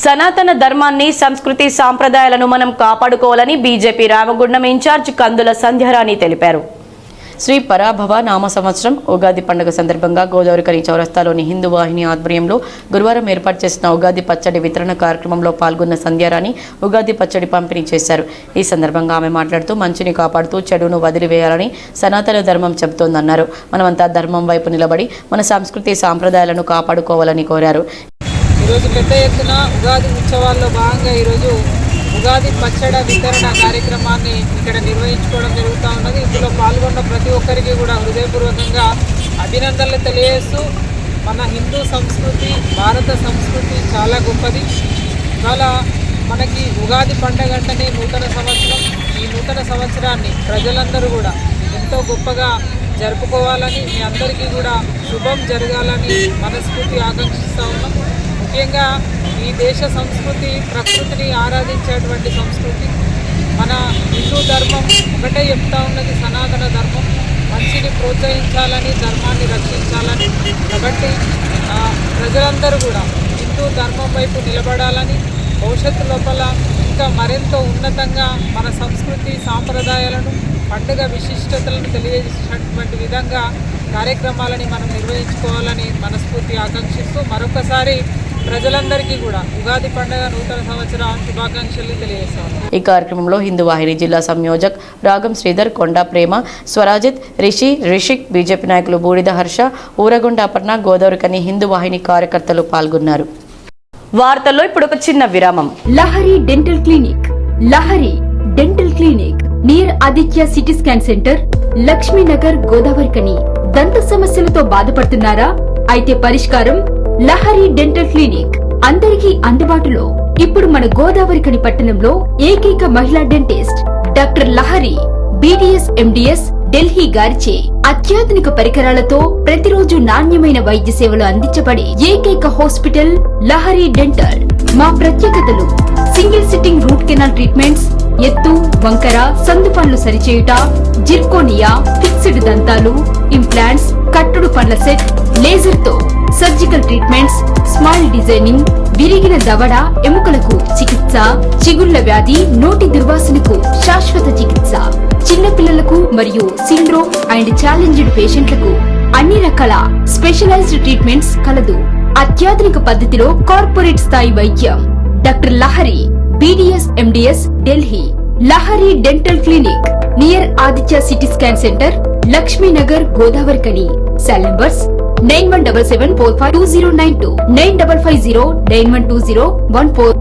సనాతన ధర్మాన్ని సంస్కృతి సాంప్రదాయాలను మనం కాపాడుకోవాలని బీజేపీ రామగుండం ఇన్ఛార్జ్ కందుల సంధ్యారాణి తెలిపారు. శ్రీ పరాభవ నామ సంవత్సరం ఉగాది పండుగ సందర్భంగా గోదావరికని చౌరస్తాలోని హిందూ వాహిని ఆధ్వర్యంలో గురువారం ఏర్పాటు చేసిన ఉగాది పచ్చడి వితరణ కార్యక్రమంలో పాల్గొన్న సంధ్యారాణి ఉగాది పచ్చడి పంపిణీ చేశారు. ఈ సందర్భంగా ఆమె మాట్లాడుతూ మంచిని కాపాడుతూ చెడును వదిలివేయాలని సనాతన ధర్మం చెబుతోందన్నారు. మనమంతా ధర్మం వైపు నిలబడి మన సంస్కృతి సాంప్రదాయాలను కాపాడుకోవాలని కోరారు. ఈరోజు పెద్ద ఎత్తున ఉగాది ఉత్సవాల్లో భాగంగా ఈరోజు ఉగాది పచ్చడి వితరణ కార్యక్రమాన్ని ఇక్కడ నిర్వహించుకోవడం జరుగుతూ ఉన్నది. ఇందులో పాల్గొన్న ప్రతి ఒక్కరికి కూడా హృదయపూర్వకంగా అభినందనలు తెలియజేస్తూ మన హిందూ సంస్కృతి భారత సంస్కృతి చాలా గొప్పది. చాలా మనకి ఉగాది పండుగ అంటేనే నూతన సంవత్సరం. ఈ నూతన సంవత్సరాన్ని ప్రజలందరూ కూడా ఎంతో గొప్పగా జరుపుకోవాలని మీ అందరికీ కూడా శుభం జరగాలని మనస్ఫూర్తి ఆకాంక్షిస్తూ ఉన్నాం. ముఖ్యంగా ఈ దేశ సంస్కృతి ప్రకృతిని ఆరాధించేటువంటి సంస్కృతి. మన హిందూ ధర్మం ఒకటే చెప్తా ఉన్నది, సనాతన ధర్మం. మంచిని ప్రోత్సహించాలని, ధర్మాన్ని రక్షించాలని. కాబట్టి ప్రజలందరూ కూడా హిందూ ధర్మం వైపు నిలబడాలని, భవిష్యత్తు లోపల ఇంకా మరింత ఉన్నతంగా మన సంస్కృతి సాంప్రదాయాలను పండుగ విశిష్టతలను తెలియజేసేటువంటి విధంగా కార్యక్రమాలని మనం నిర్వహించుకోవాలని మనస్ఫూర్తి ఆకాంక్షిస్తూ మరొకసారి ప్రజలందరికీ కూడా ఉగాది పండుగ నూతన సంవత్సర శుభాకాంక్షలు తెలియజేస్తాను. ఈ కార్యక్రమంలో హిందూ వాహిని జిల్లా సంయోజక్ రాగం శ్రీధర్, కొండా ప్రేమ, స్వరాజిత్, రిషిక్, బీజేపీ నాయకులు బూడిద హర్ష, ఊరగొండ అపర్ణ, గోదావరికని హిందూ వాహిని కార్యకర్తలు పాల్గొన్నారు. వార్తల్లో ఇప్పుడు ఒక చిన్న విరామం. Lahari dental clinic. Lahari dental clinic near Aditya CT scan centre, Lakshmi Nagar, Godavarikhani. దంత సమస్యలతో బాధపడుతున్నారా? అయితే పరిష్కారం లహరి డెంటల్ క్లినిక్. అందరికీ అందుబాటులో. ఇప్పుడు మన గోదావరికని పట్టణంలో ఏకైక మహిళా dentist doctor Lahari BDS MDS Delhi గారిచే అత్యాధునిక పరికరాలతో ప్రతిరోజు నాణ్యమైన వైద్య సేవలు అందించబడే ఏకైక హాస్పిటల్ లహరి డెంటల్. మా ప్రత్యేకతలు: single sitting root canal treatments, ఎత్తు, వంకర, సందు పనులు సరిచేయుట, జిర్కోనియా, ఫిక్స్డ్ దంతాలు, ఇంప్లాంట్స్, కట్టుడు పండ్ల సెట్, లేజర్ తో సర్జికల్ ట్రీట్మెంట్స్, స్మైల్ డిజైనింగ్, విరిగిన దవడ ఎముకలకు చికిత్స, చిగుళ్ల వ్యాధి, నోటి దుర్వాసనకు శాశ్వత చికిత్స, చిన్న పిల్లలకు మరియు సిండ్రోమ్ అండ్ ఛాలెంజ్డ్ పేషెంట్లకు అన్ని రకాల స్పెషలైజ్డ్ ట్రీట్మెంట్స్ కలదు. అత్యాధునిక పద్ధతిలో కార్పొరేట్ స్థాయి వైద్యం. Doctor Lahari BDS MDS Delhi. Lahari dental clinic near Aditya CT scan centre, Lakshmi Nagar, Godavarikhani. Cell numbers 9177452092, 9550912014.